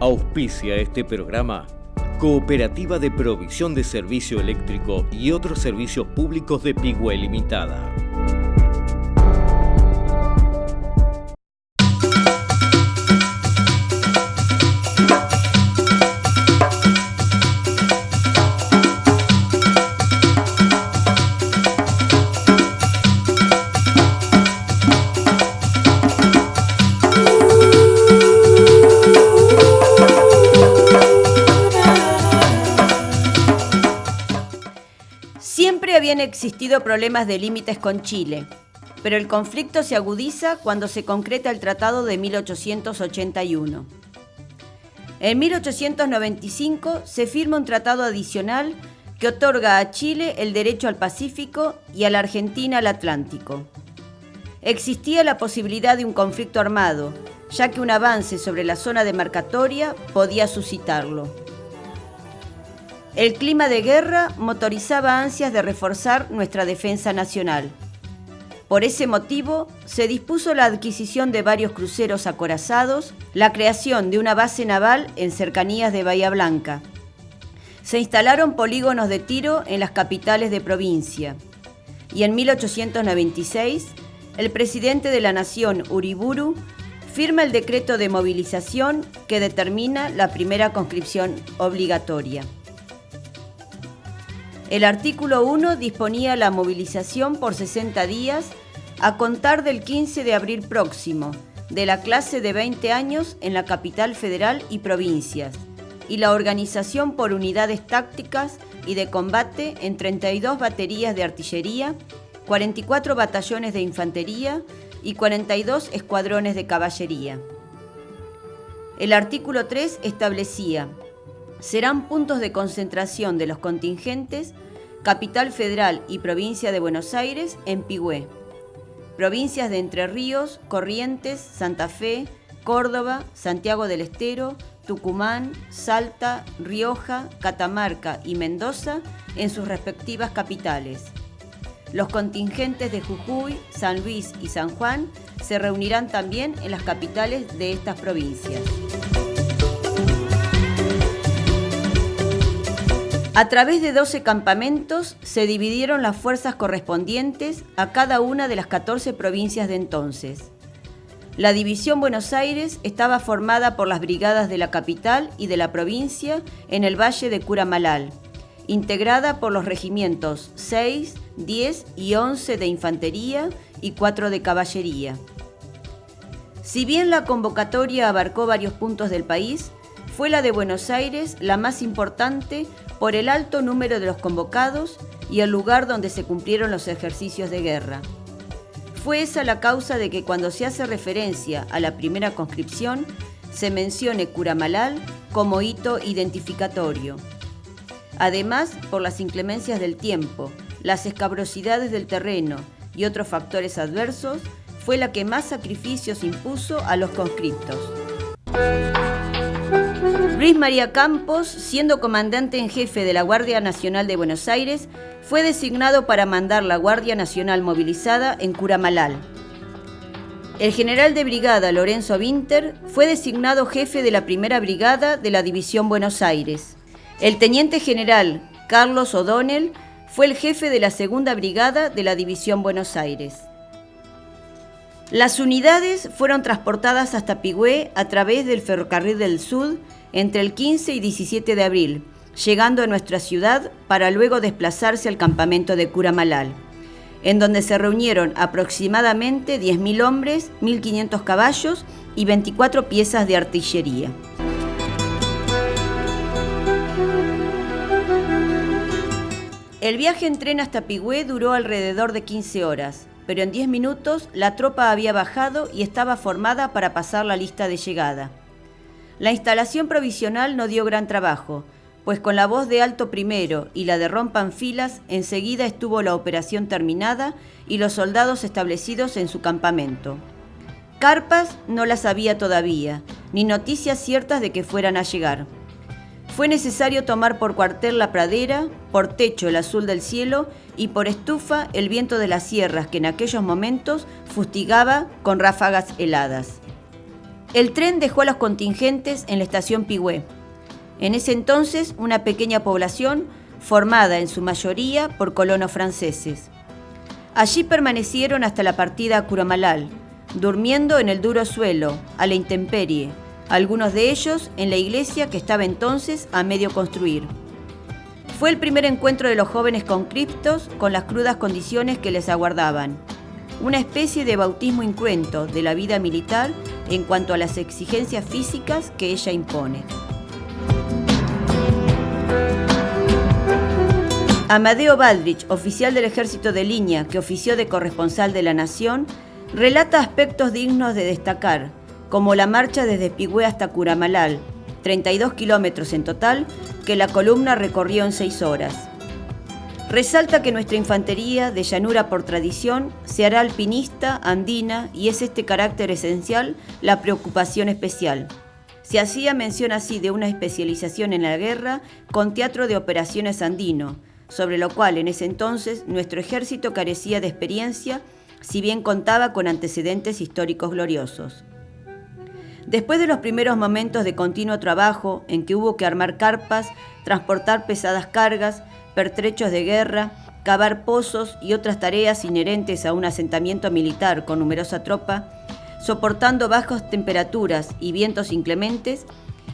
Auspicia este programa Cooperativa de Provisión de Servicio Eléctrico y otros servicios públicos de Pigüé Limitada. Siempre habían existido problemas de límites con Chile, pero el conflicto se agudiza cuando se concreta el Tratado de 1881. En 1895 se firma un tratado adicional que otorga a Chile el derecho al Pacífico y a la Argentina al Atlántico. Existía la posibilidad de un conflicto armado, ya que un avance sobre la zona demarcatoria podía suscitarlo. El clima de guerra motorizaba ansias de reforzar nuestra defensa nacional. Por ese motivo, se dispuso la adquisición de varios cruceros acorazados, la creación de una base naval en cercanías de Bahía Blanca. Se instalaron polígonos de tiro en las capitales de provincia. Y en 1896, el presidente de la Nación, Uriburu, firma el decreto de movilización que determina la primera conscripción obligatoria. El artículo 1 disponía la movilización por 60 días a contar del 15 de abril próximo, de la clase de 20 años en la capital federal y provincias, y la organización por unidades tácticas y de combate en 32 baterías de artillería, 44 batallones de infantería y 42 escuadrones de caballería. El artículo 3 establecía: serán puntos de concentración de los contingentes Capital Federal y Provincia de Buenos Aires en Pigüé, provincias de Entre Ríos, Corrientes, Santa Fe, Córdoba, Santiago del Estero, Tucumán, Salta, Rioja, Catamarca y Mendoza en sus respectivas capitales. Los contingentes de Jujuy, San Luis y San Juan se reunirán también en las capitales de estas provincias. A través de 12 campamentos se dividieron las fuerzas correspondientes a cada una de las 14 provincias de entonces. La División Buenos Aires estaba formada por las brigadas de la capital y de la provincia en el valle de Curamalal, integrada por los regimientos 6, 10 y 11 de infantería y 4 de caballería. Si bien la convocatoria abarcó varios puntos del país, fue la de Buenos Aires la más importante por el alto número de los convocados y el lugar donde se cumplieron los ejercicios de guerra. Fue esa la causa de que cuando se hace referencia a la primera conscripción, se mencione Curamalal como hito identificatorio. Además, por las inclemencias del tiempo, las escabrosidades del terreno y otros factores adversos, fue la que más sacrificios impuso a los conscriptos. Luis María Campos, siendo comandante en jefe de la Guardia Nacional de Buenos Aires, fue designado para mandar la Guardia Nacional movilizada en Curamalal. El general de brigada Lorenzo Winter fue designado jefe de la primera brigada de la División Buenos Aires. El teniente general Carlos O'Donnell fue el jefe de la segunda brigada de la División Buenos Aires. Las unidades fueron transportadas hasta Pigüé a través del Ferrocarril del Sud entre el 15 y 17 de abril, llegando a nuestra ciudad para luego desplazarse al campamento de Curamalal, en donde se reunieron aproximadamente 10.000 hombres, 1.500 caballos y 24 piezas de artillería. El viaje en tren hasta Pigüé duró alrededor de 15 horas, pero en 10 minutos la tropa había bajado y estaba formada para pasar la lista de llegada. La instalación provisional no dio gran trabajo, pues con la voz de Alto Primero y la de Rompan Filas, enseguida estuvo la operación terminada y los soldados establecidos en su campamento. Carpas no las había todavía, ni noticias ciertas de que fueran a llegar. Fue necesario tomar por cuartel la pradera, por techo el azul del cielo y por estufa el viento de las sierras que en aquellos momentos fustigaba con ráfagas heladas. El tren dejó a los contingentes en la estación Pigüé. En ese entonces, una pequeña población formada en su mayoría por colonos franceses. Allí permanecieron hasta la partida a Curamalal, durmiendo en el duro suelo, a la intemperie, algunos de ellos en la iglesia que estaba entonces a medio construir. Fue el primer encuentro de los jóvenes conscriptos con las crudas condiciones que les aguardaban, una especie de bautismo incruento de la vida militar en cuanto a las exigencias físicas que ella impone. Amadeo Baldrich, oficial del Ejército de Línea que ofició de corresponsal de La Nación, relata aspectos dignos de destacar, como la marcha desde Pigüé hasta Curamalal, 32 kilómetros en total, que la columna recorrió en 6 horas. Resalta que nuestra infantería, de llanura por tradición, se hará alpinista, andina, y es este carácter esencial la preocupación especial. Se hacía mención así de una especialización en la guerra con teatro de operaciones andino, sobre lo cual en ese entonces nuestro ejército carecía de experiencia, si bien contaba con antecedentes históricos gloriosos. Después de los primeros momentos de continuo trabajo, en que hubo que armar carpas, transportar pesadas cargas, pertrechos de guerra, cavar pozos y otras tareas inherentes a un asentamiento militar con numerosa tropa, soportando bajas temperaturas y vientos inclementes,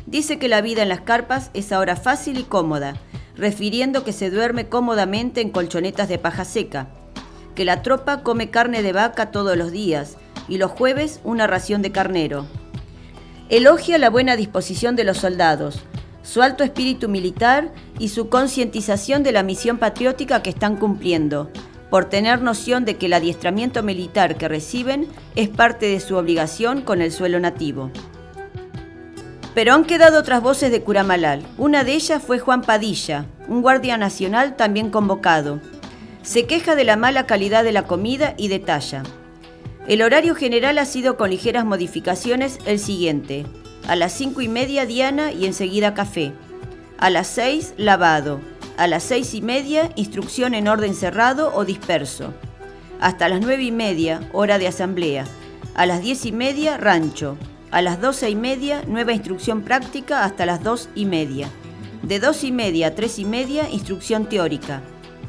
dice que la vida en las carpas es ahora fácil y cómoda, refiriendo que se duerme cómodamente en colchonetas de paja seca, que la tropa come carne de vaca todos los días y los jueves una ración de carnero. Elogia la buena disposición de los soldados, su alto espíritu militar y su concientización de la misión patriótica que están cumpliendo, por tener noción de que el adiestramiento militar que reciben es parte de su obligación con el suelo nativo. Pero han quedado otras voces de Curamalal. Una de ellas fue Juan Padilla, un guardia nacional también convocado. Se queja de la mala calidad de la comida y detalla: el horario general ha sido con ligeras modificaciones el siguiente: a las 5:30 diana y enseguida café, a las 6 lavado, a las 6:30 instrucción en orden cerrado o disperso, hasta las 9:30 hora de asamblea, a las 10:30 rancho, a las 12:30 nueva instrucción práctica hasta las 2:30, de 2:30 a 3:30 instrucción teórica,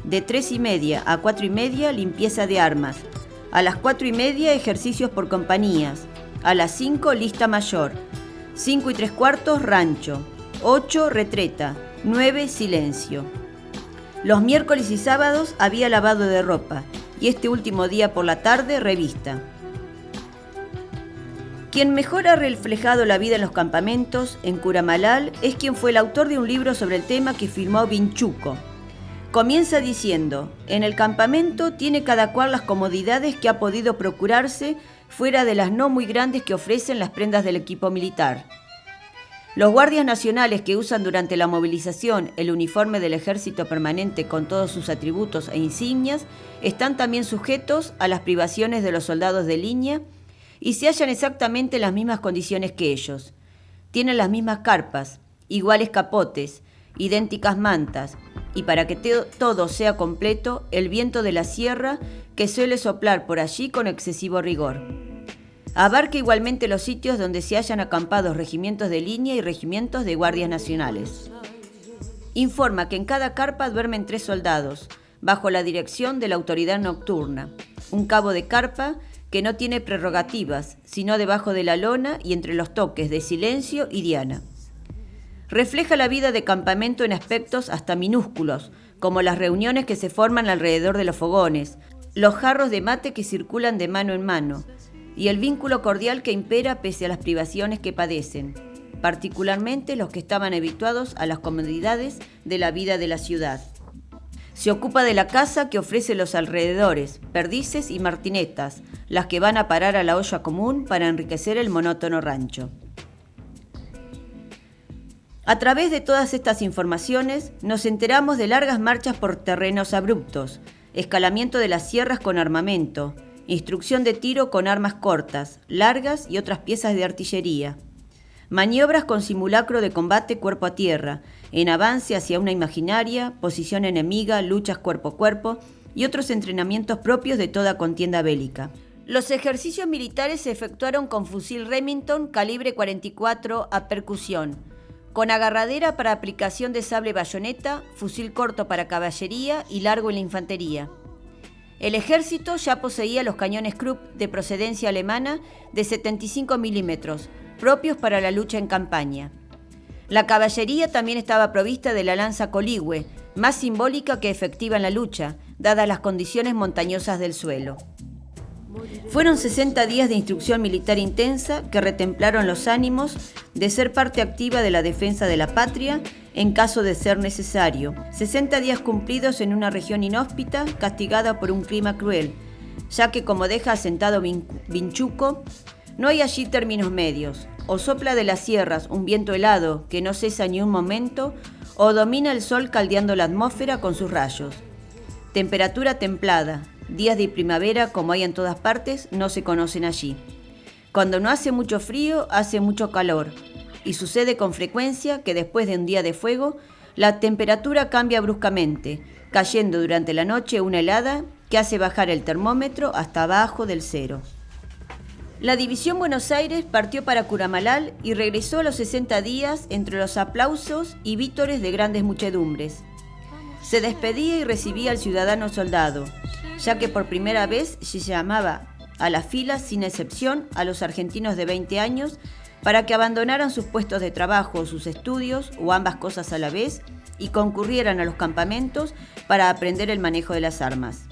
de 3:30 a 4:30 limpieza de armas, a las 4:30 ejercicios por compañías, a las 5 lista mayor, 5:75 rancho, 8 retreta, 9 silencio. Los miércoles y sábados había lavado de ropa y este último día por la tarde revista. Quien mejor ha reflejado la vida en los campamentos, en Curamalal, es quien fue el autor de un libro sobre el tema que firmó Vinchuco. Comienza diciendo: en el campamento tiene cada cual las comodidades que ha podido procurarse fuera de las no muy grandes que ofrecen las prendas del equipo militar. Los guardias nacionales que usan durante la movilización el uniforme del ejército permanente con todos sus atributos e insignias están también sujetos a las privaciones de los soldados de línea y se hallan exactamente en las mismas condiciones que ellos. Tienen las mismas carpas, iguales capotes, idénticas mantas, y para que todo sea completo, el viento de la sierra que suele soplar por allí con excesivo rigor. Abarca igualmente los sitios donde se hallan acampados regimientos de línea y regimientos de guardias nacionales. Informa que en cada carpa duermen 3 soldados, bajo la dirección de la autoridad nocturna, un cabo de carpa que no tiene prerrogativas, sino debajo de la lona y entre los toques de silencio y diana. Refleja la vida de campamento en aspectos hasta minúsculos, como las reuniones que se forman alrededor de los fogones, los jarros de mate que circulan de mano en mano, y el vínculo cordial que impera pese a las privaciones que padecen, particularmente los que estaban habituados a las comodidades de la vida de la ciudad. Se ocupa de la casa que ofrece los alrededores, perdices y martinetas, las que van a parar a la olla común para enriquecer el monótono rancho. A través de todas estas informaciones nos enteramos de largas marchas por terrenos abruptos, escalamiento de las sierras con armamento, instrucción de tiro con armas cortas, largas y otras piezas de artillería, maniobras con simulacro de combate cuerpo a tierra, en avance hacia una imaginaria, posición enemiga, luchas cuerpo a cuerpo y otros entrenamientos propios de toda contienda bélica. Los ejercicios militares se efectuaron con fusil Remington calibre 44 a percusión, con agarradera para aplicación de sable bayoneta, fusil corto para caballería y largo en la infantería. El ejército ya poseía los cañones Krupp de procedencia alemana de 75 milímetros, propios para la lucha en campaña. La caballería también estaba provista de la lanza coligüe, más simbólica que efectiva en la lucha, dadas las condiciones montañosas del suelo. Fueron 60 días de instrucción militar intensa que retemplaron los ánimos de ser parte activa de la defensa de la patria en caso de ser necesario. 60 días cumplidos en una región inhóspita, castigada por un clima cruel, ya que, como deja asentado Vinchuco, no hay allí términos medios. O sopla de las sierras un viento helado que no cesa ni un momento, o domina el sol caldeando la atmósfera con sus rayos. Temperatura templada. Días de primavera, como hay en todas partes, no se conocen allí. Cuando no hace mucho frío, hace mucho calor. Y sucede con frecuencia que después de un día de fuego, la temperatura cambia bruscamente, cayendo durante la noche una helada que hace bajar el termómetro hasta abajo del cero. La División Buenos Aires partió para Curamalal y regresó a los 60 días entre los aplausos y vítores de grandes muchedumbres. Se despedía y recibía al ciudadano soldado, ya que por primera vez se llamaba a las filas, sin excepción, a los argentinos de 20 años para que abandonaran sus puestos de trabajo o sus estudios, o ambas cosas a la vez, y concurrieran a los campamentos para aprender el manejo de las armas.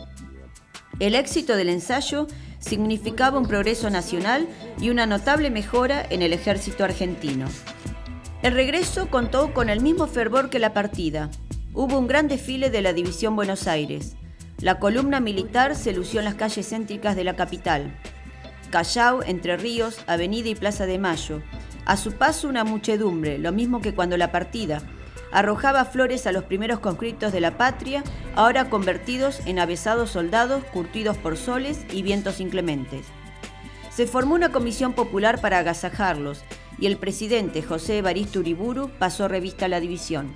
El éxito del ensayo significaba un progreso nacional y una notable mejora en el ejército argentino. El regreso contó con el mismo fervor que la partida. Hubo un gran desfile de la División Buenos Aires. La columna militar se lució en las calles céntricas de la capital. Callao, Entre Ríos, Avenida y Plaza de Mayo. A su paso una muchedumbre, lo mismo que cuando la partida arrojaba flores a los primeros conscriptos de la patria, ahora convertidos en avesados soldados curtidos por soles y vientos inclementes. Se formó una comisión popular para agasajarlos y el presidente José Evaristo Uriburu pasó revista a la división.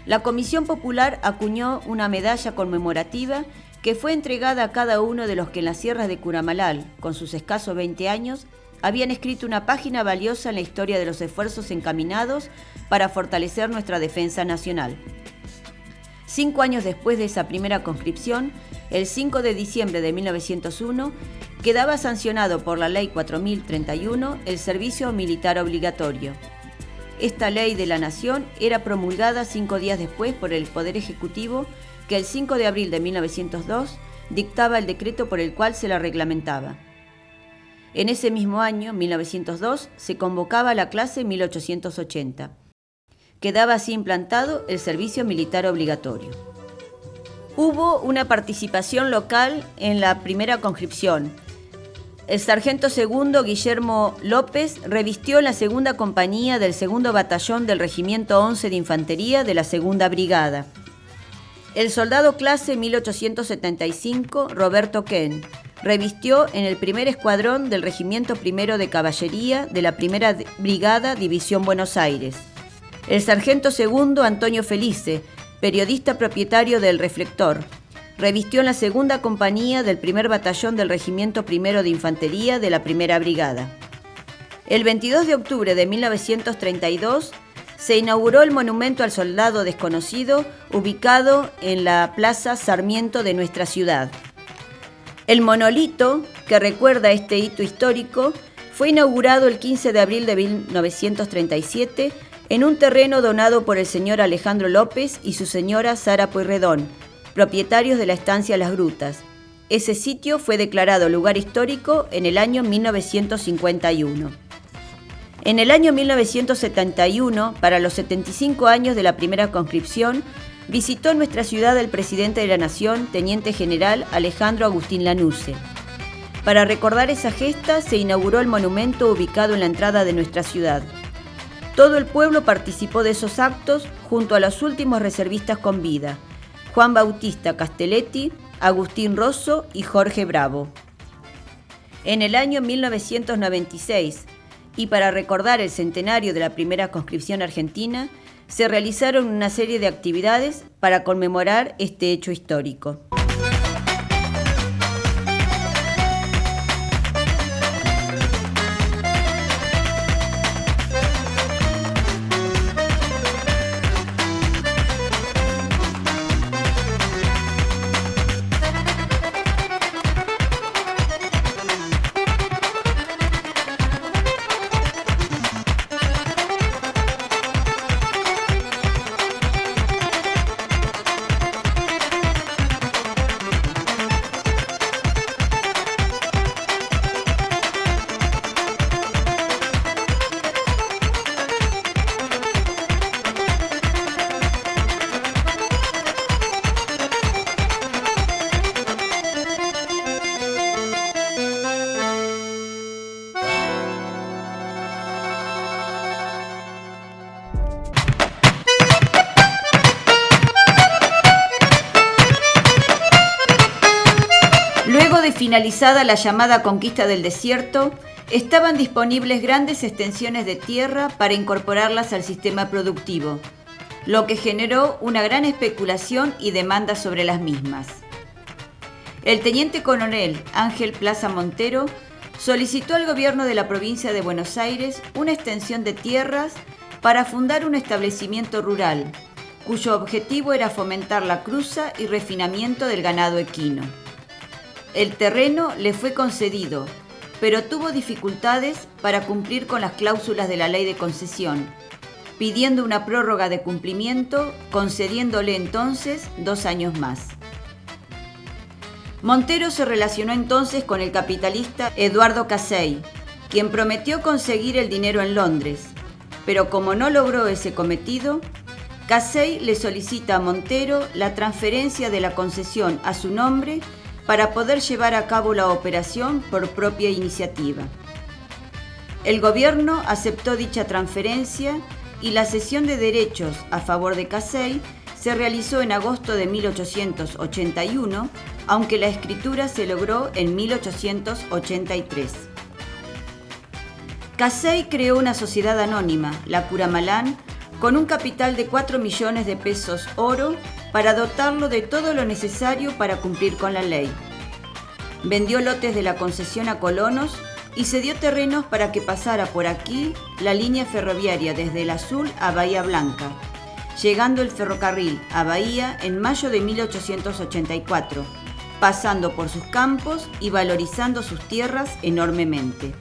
La Comisión Popular acuñó una medalla conmemorativa que fue entregada a cada uno de los que en las sierras de Curamalal, con sus escasos 20 años, habían escrito una página valiosa en la historia de los esfuerzos encaminados para fortalecer nuestra defensa nacional. 5 años después de esa primera conscripción, el 5 de diciembre de 1901, quedaba sancionado por la Ley 4031 el servicio militar obligatorio. Esta ley de la Nación era promulgada 5 días después por el Poder Ejecutivo, que el 5 de abril de 1902 dictaba el decreto por el cual se la reglamentaba. En ese mismo año, 1902, se convocaba la clase 1880. Quedaba así implantado el servicio militar obligatorio. Hubo una participación local en la primera conscripción. El sargento segundo Guillermo López revistió en la segunda compañía del segundo batallón del Regimiento 11 de Infantería de la segunda brigada. El soldado clase 1875, Roberto Ken, revistió en el primer escuadrón del Regimiento Primero de Caballería de la Primera Brigada, División Buenos Aires. El sargento segundo Antonio Felice, periodista propietario del Reflector, revistió en la segunda compañía del primer batallón del Regimiento Primero de Infantería de la Primera Brigada. El 22 de octubre de 1932 se inauguró el monumento al soldado desconocido, ubicado en la Plaza Sarmiento de nuestra ciudad. El monolito, que recuerda este hito histórico, fue inaugurado el 15 de abril de 1937 en un terreno donado por el señor Alejandro López y su señora Sara Pueyrredón, propietarios de la estancia Las Grutas. Ese sitio fue declarado lugar histórico en el año 1951. En el año 1971, para los 75 años de la primera conscripción, visitó nuestra ciudad el presidente de la Nación, Teniente General Alejandro Agustín Lanusse. Para recordar esa gesta, se inauguró el monumento ubicado en la entrada de nuestra ciudad. Todo el pueblo participó de esos actos junto a los últimos reservistas con vida: Juan Bautista Castelletti, Agustín Rosso y Jorge Bravo. En el año 1996, y para recordar el centenario de la primera conscripción argentina, se realizaron una serie de actividades para conmemorar este hecho histórico. Luego de finalizada la llamada conquista del desierto, estaban disponibles grandes extensiones de tierra para incorporarlas al sistema productivo, lo que generó una gran especulación y demanda sobre las mismas. El teniente coronel Ángel Plaza Montero solicitó al gobierno de la provincia de Buenos Aires una extensión de tierras para fundar un establecimiento rural, cuyo objetivo era fomentar la cruza y refinamiento del ganado equino. El terreno le fue concedido, pero tuvo dificultades para cumplir con las cláusulas de la ley de concesión, pidiendo una prórroga de cumplimiento, concediéndole entonces 2 años más. Montero se relacionó entonces con el capitalista Eduardo Casey, quien prometió conseguir el dinero en Londres, pero como no logró ese cometido, Casey le solicita a Montero la transferencia de la concesión a su nombre para poder llevar a cabo la operación por propia iniciativa. El gobierno aceptó dicha transferencia y la cesión de derechos a favor de Casey se realizó en agosto de 1881, aunque la escritura se logró en 1883. Casey creó una sociedad anónima, la Curamalán, con un capital de 4 millones de pesos oro para dotarlo de todo lo necesario para cumplir con la ley. Vendió lotes de la concesión a colonos y cedió terrenos para que pasara por aquí la línea ferroviaria desde el Azul a Bahía Blanca, llegando el ferrocarril a Bahía en mayo de 1884, pasando por sus campos y valorizando sus tierras enormemente.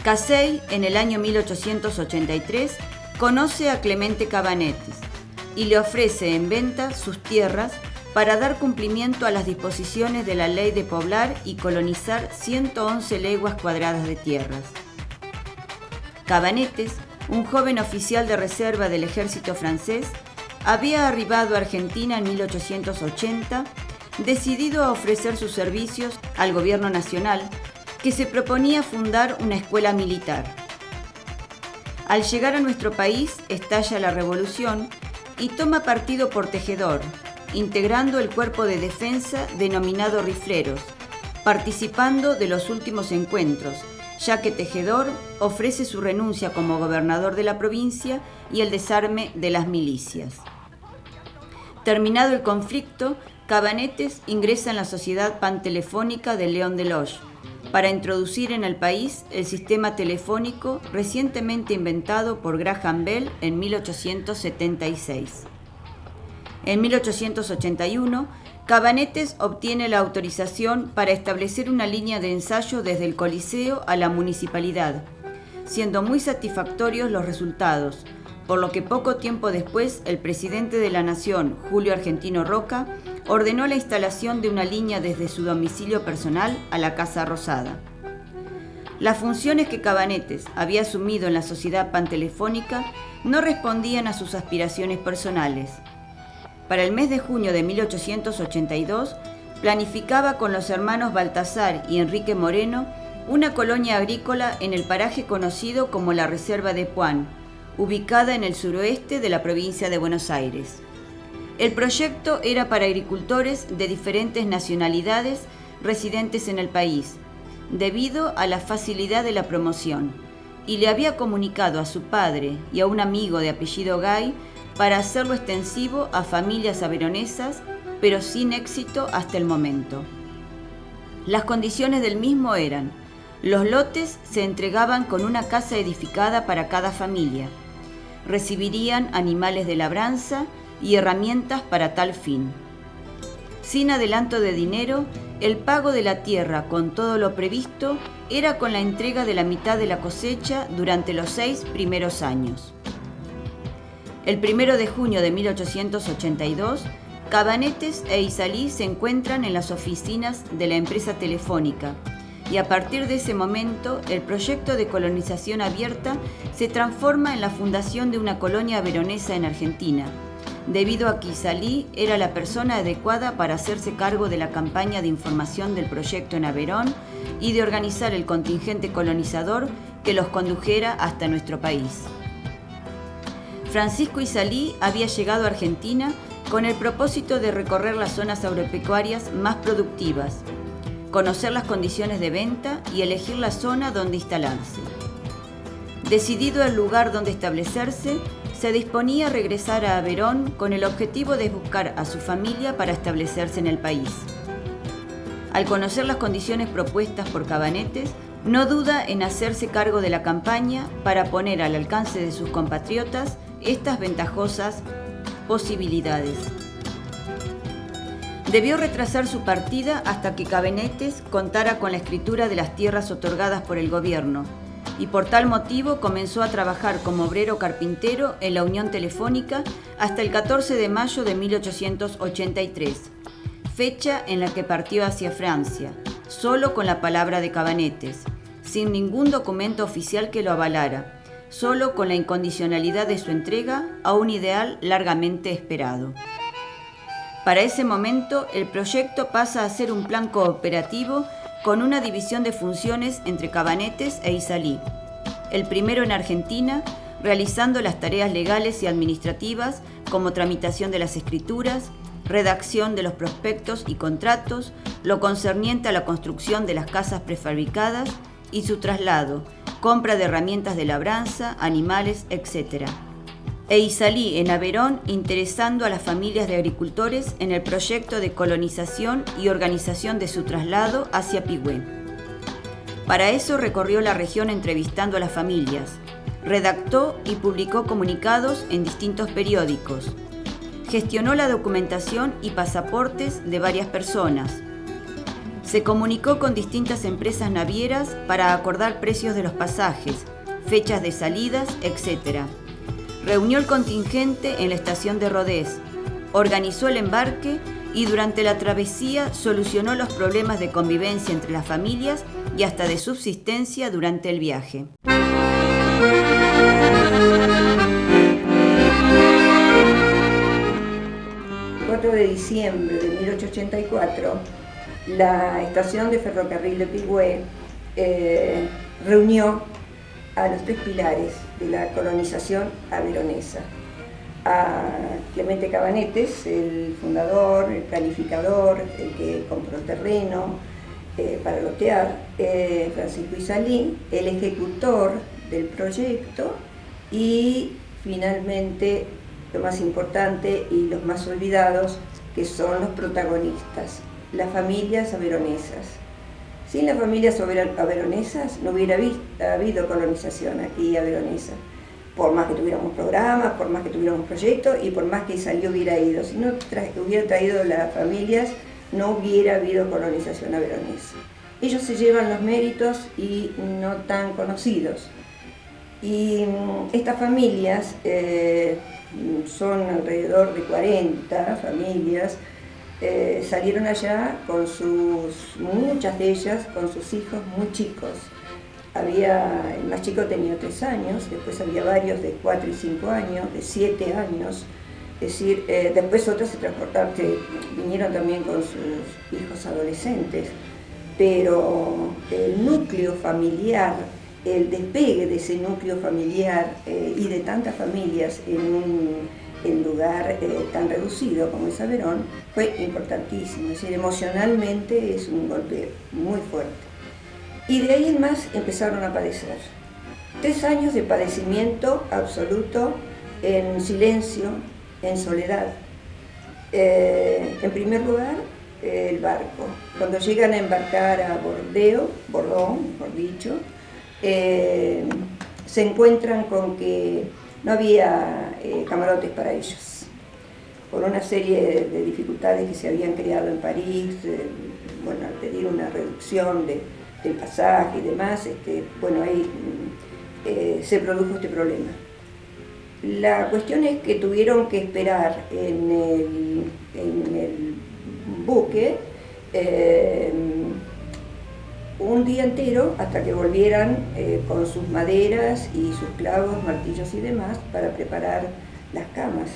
Casey, en el año 1883, conoce a Clemente Cabanetes y le ofrece en venta sus tierras para dar cumplimiento a las disposiciones de la ley de poblar y colonizar 111 leguas cuadradas de tierras. Cabanetes, un joven oficial de reserva del ejército francés, había arribado a Argentina en 1880, decidido a ofrecer sus servicios al gobierno nacional, que se proponía fundar una escuela militar. Al llegar a nuestro país, estalla la revolución y toma partido por Tejedor, integrando el cuerpo de defensa denominado Rifleros, participando de los últimos encuentros, ya que Tejedor ofrece su renuncia como gobernador de la provincia y el desarme de las milicias. Terminado el conflicto, Cabanetes ingresa en la Sociedad Pantelefónica de León de Lodge para introducir en el país el sistema telefónico recientemente inventado por Graham Bell en 1876. En 1881, Cabanetes obtiene la autorización para establecer una línea de ensayo desde el Coliseo a la municipalidad, siendo muy satisfactorios los resultados, por lo que poco tiempo después el presidente de la Nación, Julio Argentino Roca, ordenó la instalación de una línea desde su domicilio personal a la Casa Rosada. Las funciones que Cabanetes había asumido en la Sociedad Pantelefónica no respondían a sus aspiraciones personales. Para el mes de junio de 1882, planificaba con los hermanos Baltasar y Enrique Moreno una colonia agrícola en el paraje conocido como la Reserva de Puan, ubicada en el suroeste de la provincia de Buenos Aires. El proyecto era para agricultores de diferentes nacionalidades residentes en el país, debido a la facilidad de la promoción, y le había comunicado a su padre y a un amigo de apellido Gay para hacerlo extensivo a familias averonesas, pero sin éxito hasta el momento. Las condiciones del mismo eran: los lotes se entregaban con una casa edificada para cada familia, recibirían animales de labranza y herramientas para tal fin. Sin adelanto de dinero, el pago de la tierra con todo lo previsto era con la entrega de la mitad de la cosecha durante los 6 primeros años. El 1 de junio de 1882, Cabanetes e Isalí se encuentran en las oficinas de la empresa telefónica, y a partir de ese momento el proyecto de colonización abierta se transforma en la fundación de una colonia averonesa en Argentina, debido a que Isalí era la persona adecuada para hacerse cargo de la campaña de información del proyecto en Averón y de organizar el contingente colonizador que los condujera hasta nuestro país. Francisco Isalí había llegado a Argentina con el propósito de recorrer las zonas agropecuarias más productivas, conocer las condiciones de venta y elegir la zona donde instalarse. Decidido el lugar donde establecerse, se disponía a regresar a Averón con el objetivo de buscar a su familia para establecerse en el país. Al conocer las condiciones propuestas por Cabanetes, no duda en hacerse cargo de la campaña para poner al alcance de sus compatriotas estas ventajosas posibilidades. Debió retrasar su partida hasta que Cabanetes contara con la escritura de las tierras otorgadas por el gobierno, y por tal motivo comenzó a trabajar como obrero carpintero en la Unión Telefónica hasta el 14 de mayo de 1883, fecha en la que partió hacia Francia, solo con la palabra de Cabanetes, sin ningún documento oficial que lo avalara, solo con la incondicionalidad de su entrega a un ideal largamente esperado. Para ese momento, el proyecto pasa a ser un plan cooperativo con una división de funciones entre Cabanetes e Izalí. El primero en Argentina, realizando las tareas legales y administrativas como tramitación de las escrituras, redacción de los prospectos y contratos, lo concerniente a la construcción de las casas prefabricadas y su traslado, compra de herramientas de labranza, animales, etc. E Izalí en Averón, interesando a las familias de agricultores en el proyecto de colonización y organización de su traslado hacia Pigüé. Para eso recorrió la región entrevistando a las familias, redactó y publicó comunicados en distintos periódicos, gestionó la documentación y pasaportes de varias personas, se comunicó con distintas empresas navieras para acordar precios de los pasajes, fechas de salidas, etc. Reunió el contingente en la estación de Rodez, organizó el embarque y durante la travesía solucionó los problemas de convivencia entre las familias y hasta de subsistencia durante el viaje. 4 de diciembre de 1884, la estación de ferrocarril de Pigüé reunió a los tres pilares de la colonización averonesa. A Clemente Cabanetes, el fundador, el planificador, el que compró el terreno para lotear, Francisco Izalí, el ejecutor del proyecto y finalmente, lo más importante y los más olvidados, que son los protagonistas, las familias averonesas. Sin las familias averonesas no hubiera habido colonización aquí averonesa, por más que tuviéramos programas, por más que tuviéramos proyectos y por más que Izalí hubiera ido. Si no hubiera traído las familias, no hubiera habido colonización averonesa. Ellos se llevan los méritos y no tan conocidos. Y estas familias son alrededor de 40 familias, salieron allá con muchas de ellas con sus hijos muy chicos. El más chico tenía 3 años, después había varios de 4 y 5 años, de 7 años, es decir, después otros vinieron también con sus hijos adolescentes, pero el núcleo familiar, el despegue de ese núcleo familiar y de tantas familias en un lugar tan reducido como es Averón fue importantísimo, es decir, emocionalmente es un golpe muy fuerte. Y de ahí en más empezaron a padecer. 3 años de padecimiento absoluto, en silencio, en soledad. En primer lugar, el barco. Cuando llegan a embarcar a Bordón, mejor dicho, se encuentran con que no había camarotes para ellos. Por una serie de dificultades que se habían creado en París, al pedir una reducción del pasaje y demás, ahí se produjo este problema. La cuestión es que tuvieron que esperar en el buque un día entero hasta que volvieran con sus maderas y sus clavos, martillos y demás para preparar las camas.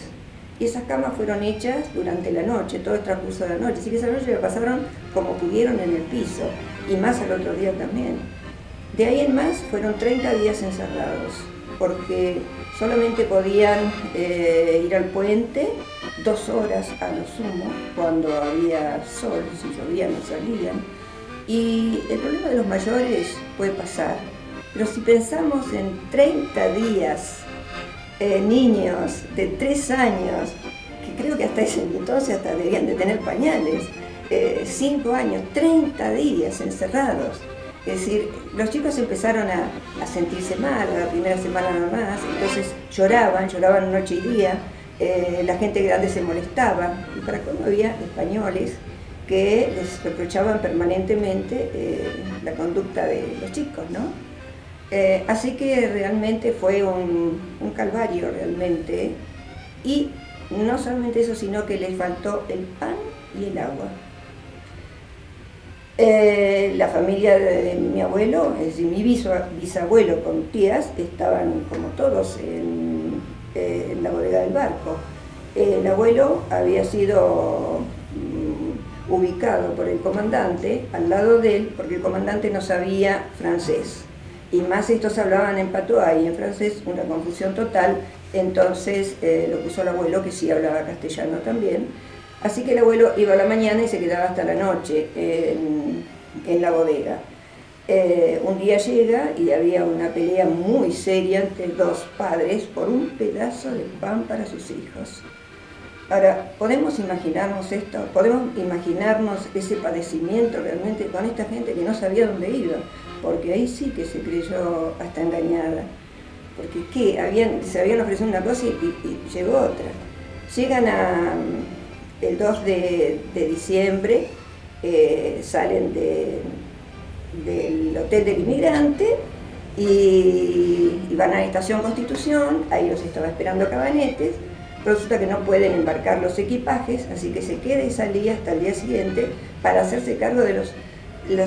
Y esas camas fueron hechas durante la noche, todo el transcurso de la noche, así que esa noche la pasaron como pudieron en el piso, y más al otro día también. De ahí en más fueron 30 días encerrados. porque solamente podían ir al puente 2 horas a lo sumo, cuando había sol, si llovía no salían. Y el problema de los mayores puede pasar, pero si pensamos en 30 días, niños de 3 años, que creo que hasta ese entonces hasta debían de tener pañales, 5 años, 30 días encerrados. Es decir, los chicos empezaron a sentirse mal la primera semana nada más, entonces lloraban noche y día, la gente grande se molestaba, y para colmo había españoles que les reprochaban permanentemente la conducta de los chicos, ¿no? Así que realmente fue un calvario realmente, y no solamente eso, sino que les faltó el pan y el agua. La familia de mi abuelo, es decir, mi bisabuelo con tías, estaban como todos en la bodega del barco. El abuelo había sido ubicado por el comandante al lado de él, porque el comandante no sabía francés. Y más estos hablaban en patois y en francés, una confusión total. Entonces lo puso el abuelo, que sí hablaba castellano también. Así que el abuelo iba a la mañana y se quedaba hasta la noche en la bodega. Un día llega y había una pelea muy seria entre 2 padres por un pedazo de pan para sus hijos. Ahora, ¿podemos imaginarnos esto? ¿Podemos imaginarnos ese padecimiento realmente con esta gente que no sabía dónde iba? Porque ahí sí que se creyó hasta engañada. Porque ¿qué? Se habían ofrecido una cosa y llegó otra. Llegan el 2 de diciembre, salen del Hotel del Inmigrante y van a la Estación Constitución. Ahí los estaba esperando Cabanetes. Resulta que no pueden embarcar los equipajes, así que se queda esa día hasta el día siguiente para hacerse cargo de los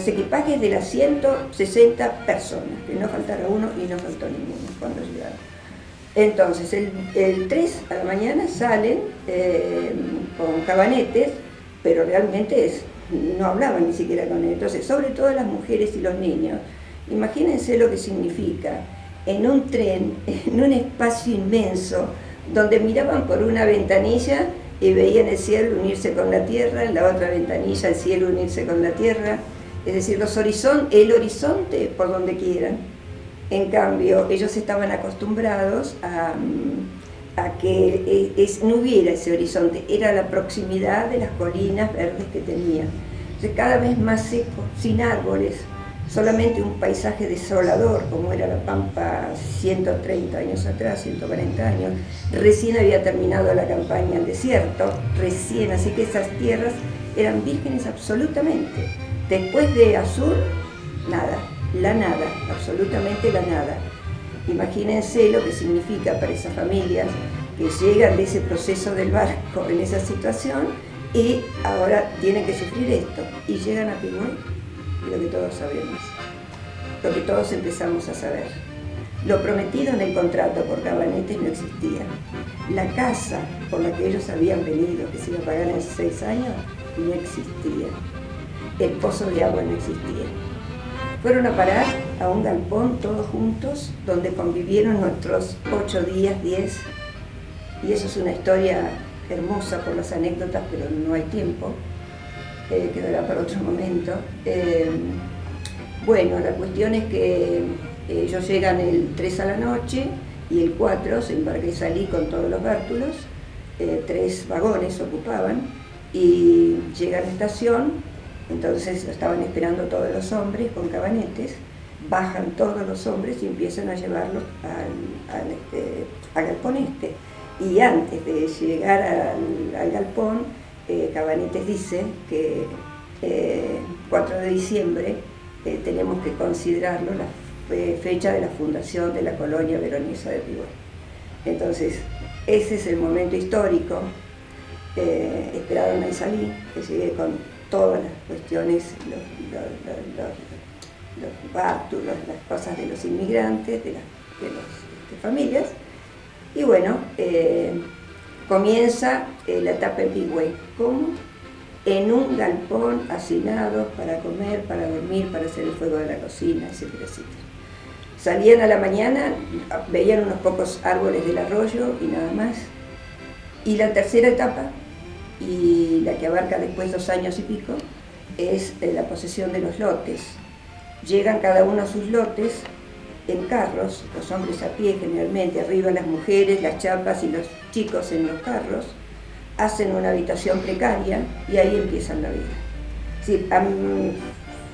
equipajes de las 160 personas, que no faltara uno y no faltó ninguno cuando llegaron. Entonces, el 3 a la mañana salen con Cabanetes, pero realmente no hablaban ni siquiera con él. Entonces, sobre todo las mujeres y los niños, imagínense lo que significa en un tren, en un espacio inmenso, donde miraban por una ventanilla y veían el cielo unirse con la tierra, en la otra ventanilla el cielo unirse con la tierra, es decir, el horizonte por donde quieran. En cambio, ellos estaban acostumbrados a que no hubiera ese horizonte, era la proximidad de las colinas verdes que tenían. Entonces, cada vez más seco, sin árboles, solamente un paisaje desolador, como era la Pampa 130 años atrás, 140 años. Recién había terminado la campaña al desierto, recién, así que esas tierras eran vírgenes absolutamente. Después de Azul, nada, la nada, absolutamente la nada. Imagínense lo que significa para esas familias que llegan de ese proceso del barco en esa situación y ahora tienen que sufrir esto. Y llegan a Pigüé, lo que todos sabemos, lo que todos empezamos a saber. Lo prometido en el contrato por Cabanetes no existía. La casa por la que ellos habían venido, que se iba a pagar en 6 años, no existía. El pozo de agua no existía. Fueron a parar a un galpón todos juntos, donde convivieron nuestros 8 días, 10, y eso es una historia hermosa por las anécdotas, pero no hay tiempo, quedará para otro momento. Bueno, la cuestión es que ellos llegan el 3 a la noche y el 4 se embarca y salí con todos los bártulos, 3 vagones ocupaban, y llegan a la estación. Entonces estaban esperando todos los hombres con Cabanetes, bajan todos los hombres y empiezan a llevarlos al galpón este. Y antes de llegar al galpón, Cabanetes dice que 4 de diciembre tenemos que considerarlo la fecha de la fundación de la colonia veronesa de Pigüé. Entonces, ese es el momento histórico. Esperaron a Isalí, que llegué con todas las cuestiones, los bártulos, las cosas de los inmigrantes, de las familias. Y bueno, comienza la etapa en Pigüé. ¿Cómo? En un galpón hacinados para comer, para dormir, para hacer el fuego de la cocina, etcétera, etcétera. Salían a la mañana, veían unos pocos árboles del arroyo y nada más. Y la tercera etapa, y la que abarca después 2 años y pico, es la posesión de los lotes. Llegan cada uno a sus lotes en carros, los hombres a pie generalmente, arriba las mujeres, las chapas y los chicos en los carros, hacen una habitación precaria y ahí empiezan la vida. Es decir,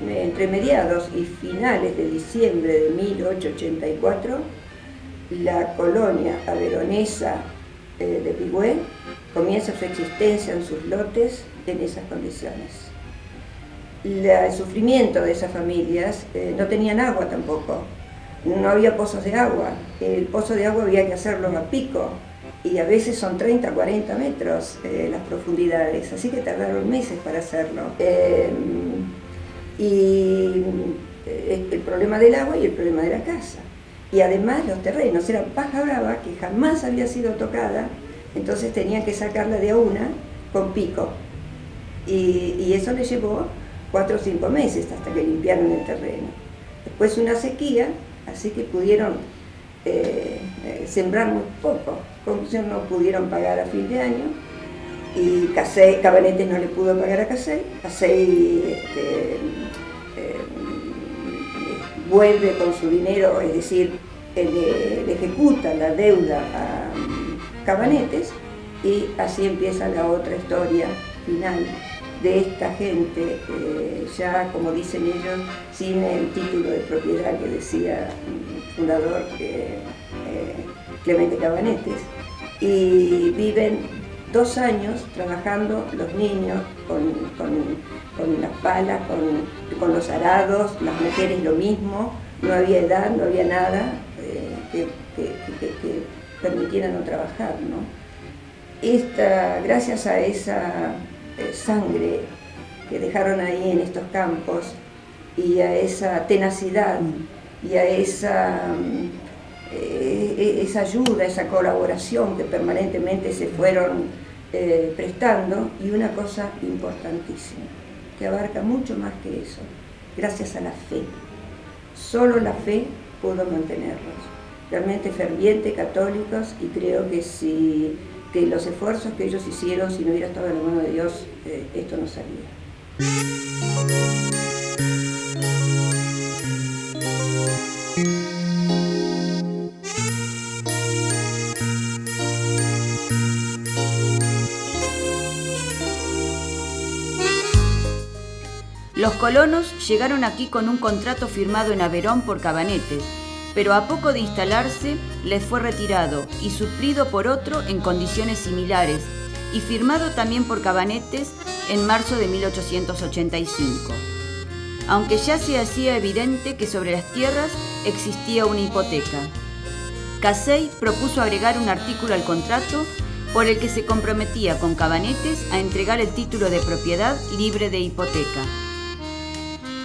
entre mediados y finales de diciembre de 1884, la colonia averonesa de Pigüé comienza su existencia en sus lotes en esas condiciones. El sufrimiento de esas familias, no tenían agua tampoco, no había pozos de agua, el pozo de agua había que hacerlo a pico y a veces son 30, 40 metros las profundidades, así que tardaron meses para hacerlo. Y el problema del agua y el problema de la casa. Y además los terrenos, eran paja brava que jamás había sido tocada, entonces tenían que sacarla de a una con pico. Y eso les llevó 4 o 5 meses hasta que limpiaron el terreno. Después una sequía, así que pudieron sembrar muy poco. Conclusión, no pudieron pagar a fin de año. Y Cabanetes no le pudo pagar a Casey. Casey vuelve con su dinero, es decir, le ejecuta la deuda a Cabanetes y así empieza la otra historia final de esta gente, ya como dicen ellos, sin el título de propiedad que decía el fundador Clemente Cabanetes, y viven 2 años trabajando los niños con las palas, con los arados, las mujeres lo mismo, no había edad, no había nada que permitiera no trabajar, ¿no? Gracias a esa sangre que dejaron ahí en estos campos y a esa tenacidad y a esa ayuda, esa colaboración que permanentemente se fueron prestando, y una cosa importantísima, que abarca mucho más que eso, gracias a la fe. Solo la fe pudo mantenerlos, realmente fervientes, católicos, y creo que los esfuerzos que ellos hicieron, si no hubiera estado en la mano de Dios, esto no salía. Los colonos llegaron aquí con un contrato firmado en Averón por Cabanetes, pero a poco de instalarse les fue retirado y suplido por otro en condiciones similares, y firmado también por Cabanetes en marzo de 1885. Aunque ya se hacía evidente que sobre las tierras existía una hipoteca. Casey propuso agregar un artículo al contrato por el que se comprometía con Cabanetes a entregar el título de propiedad libre de hipoteca.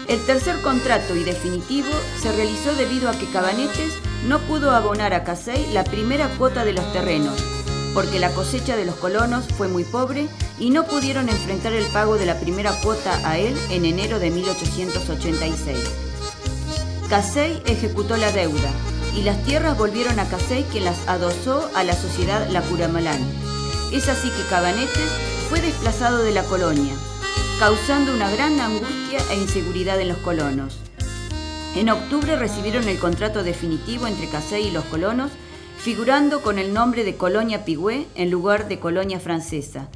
El tercer contrato y definitivo se realizó debido a que Cabanetes no pudo abonar a Casey la primera cuota de los terrenos, porque la cosecha de los colonos fue muy pobre y no pudieron enfrentar el pago de la primera cuota a él en enero de 1886. Casey ejecutó la deuda y las tierras volvieron a Casey, quien las adosó a la sociedad La Curamalán. Es así que Cabanetes fue desplazado de la colonia, causando una gran angustia e inseguridad en los colonos. En octubre recibieron el contrato definitivo entre Casey y los colonos, figurando con el nombre de Colonia Pigüé en lugar de Colonia Francesa,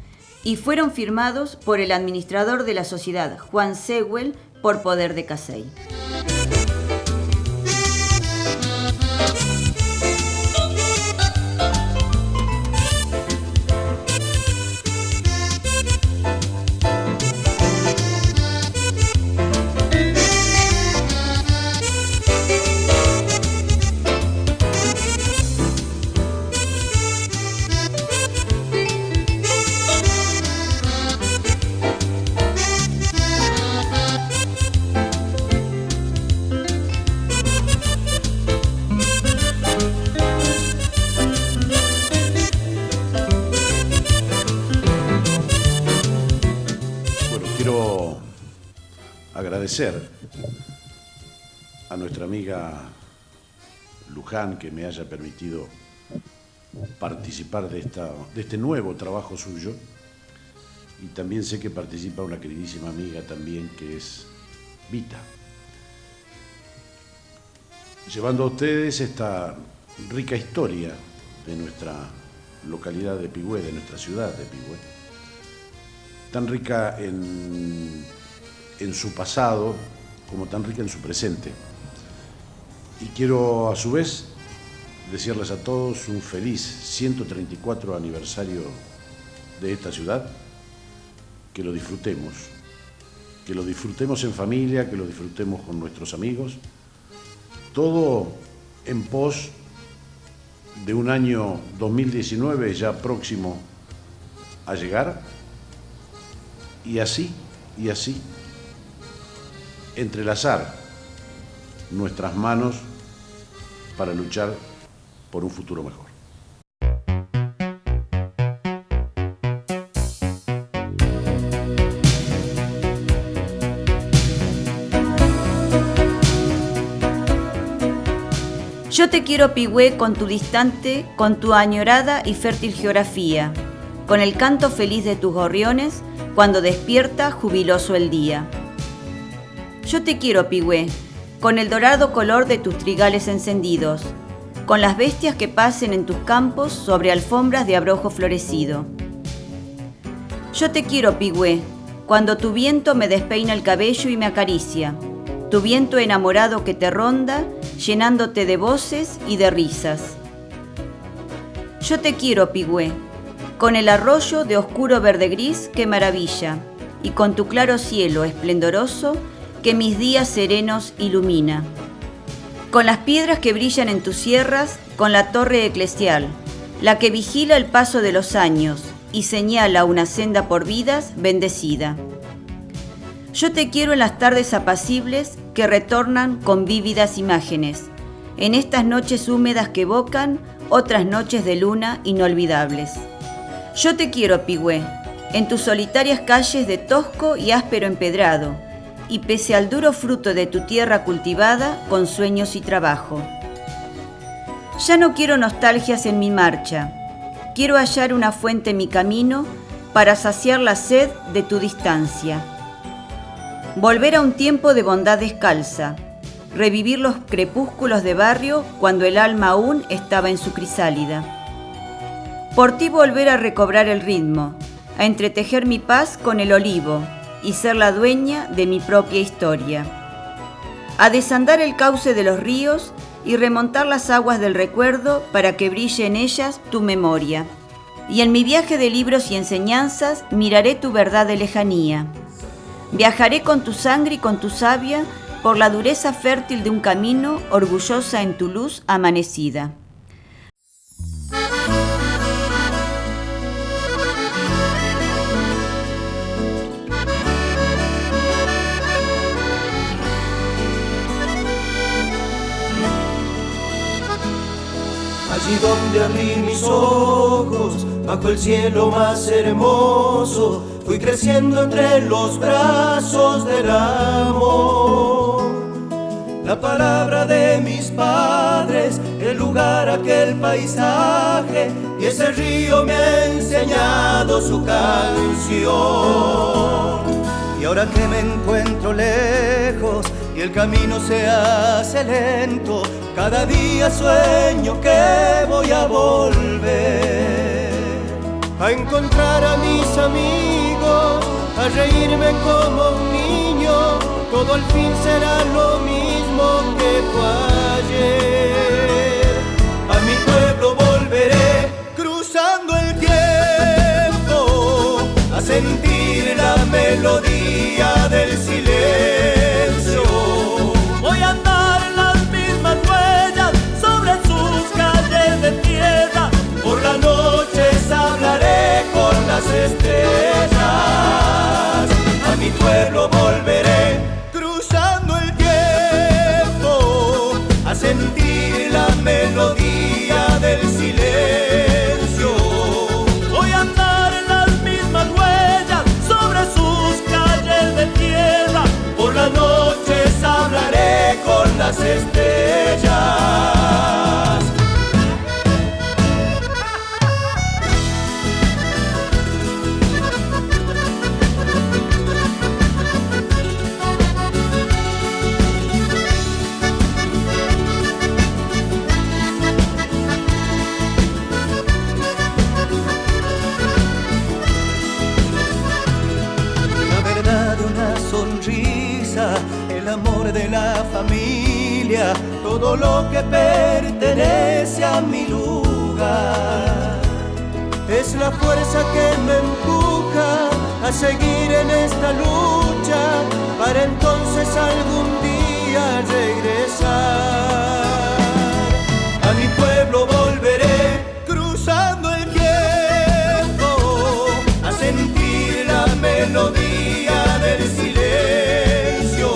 y fueron firmados por el administrador de la sociedad, Juan Sewell, por poder de Casey. Agradecer a nuestra amiga Luján que me haya permitido participar de este nuevo trabajo suyo. Y también sé que participa una queridísima amiga también, que es Vita. Llevando a ustedes esta rica historia de nuestra localidad de Pigüé, de nuestra ciudad de Pigüé, tan rica en su pasado como tan rica en su presente. Y quiero a su vez desearles a todos un feliz 134 aniversario de esta ciudad, que lo disfrutemos en familia, que lo disfrutemos con nuestros amigos, todo en pos de un año 2019 ya próximo a llegar, y así entrelazar nuestras manos para luchar por un futuro mejor. Yo te quiero, Pigüé, con tu distante, con tu añorada y fértil geografía, con el canto feliz de tus gorriones cuando despierta jubiloso el día. Yo te quiero, Pigüé, con el dorado color de tus trigales encendidos, con las bestias que pasen en tus campos sobre alfombras de abrojo florecido. Yo te quiero, Pigüé, cuando tu viento me despeina el cabello y me acaricia, tu viento enamorado que te ronda, llenándote de voces y de risas. Yo te quiero, Pigüé, con el arroyo de oscuro verde gris que maravilla, y con tu claro cielo esplendoroso que mis días serenos ilumina. Con las piedras que brillan en tus sierras, con la torre eclesial, la que vigila el paso de los años y señala una senda por vidas bendecida. Yo te quiero en las tardes apacibles que retornan con vívidas imágenes, en estas noches húmedas que evocan otras noches de luna inolvidables. Yo te quiero, Pigüé, en tus solitarias calles de tosco y áspero empedrado, y pese al duro fruto de tu tierra cultivada con sueños y trabajo. Ya no quiero nostalgias en mi marcha, quiero hallar una fuente en mi camino para saciar la sed de tu distancia. Volver a un tiempo de bondad descalza, revivir los crepúsculos de barrio cuando el alma aún estaba en su crisálida. Por ti volver a recobrar el ritmo, a entretejer mi paz con el olivo y ser la dueña de mi propia historia. A desandar el cauce de los ríos y remontar las aguas del recuerdo para que brille en ellas tu memoria. Y en mi viaje de libros y enseñanzas miraré tu verdad de lejanía. Viajaré con tu sangre y con tu savia por la dureza fértil de un camino, orgullosa en tu luz amanecida. Allí donde abrí mis ojos, bajo el cielo más hermoso, fui creciendo entre los brazos del amor. La palabra de mis padres, el lugar, aquel paisaje, y ese río me ha enseñado su canción. Y ahora que me encuentro lejos y el camino se hace lento, cada día sueño que voy a volver, a encontrar a mis amigos, a reírme como un niño. Todo al fin será lo mismo que fue ayer. A mi pueblo volveré, cruzando el tiempo, a sentir la melodía del silencio. Voy a andar en las mismas huellas sobre sus calles de tierra. Por las noches hablaré con las estrellas. A mi pueblo volveré, cruzando el tiempo, a sentir la melodía del silencio. Voy a andar en las mismas huellas sobre sus calles de tierra. Por casa, el amor de la familia, todo lo que pertenece a mi lugar. Es la fuerza que me empuja a seguir en esta lucha, para entonces algún día regresar. A mi pueblo volveré, cruzando el tiempo, a sentir la melodía del silencio.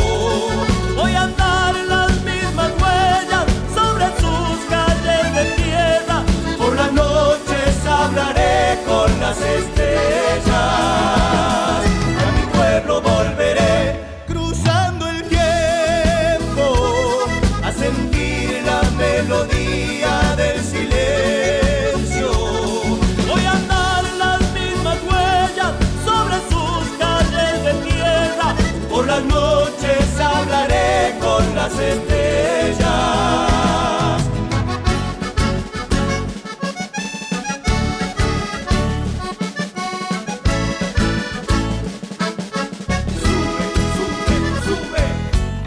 Voy a andar en las mismas huellas sobre sus calles de piedra, por las noches hablaré con las estrellas. A mi pueblo volveré, cruzando el tiempo, a sentir la melodía del silencio. Voy a andar en las mismas huellas sobre sus calles de tierra, por las noches hablaré con las estrellas.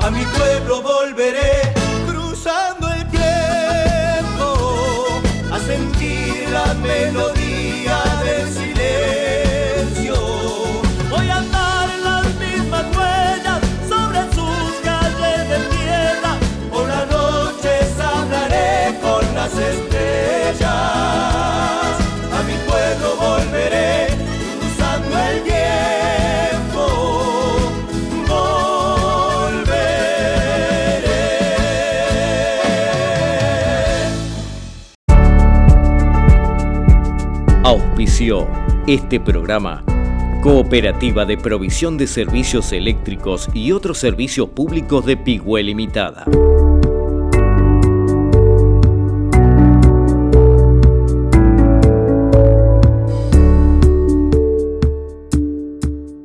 A mi pueblo volveré, cruzando el tiempo, a sentir la melodía del silencio. Voy a andar en las mismas huellas sobre sus calles de tierra, por las noches hablaré con las estrellas. A mi pueblo volveré, cruzando el tiempo. Auspició este programa Cooperativa de Provisión de Servicios Eléctricos y otros servicios públicos de Pigüé Limitada.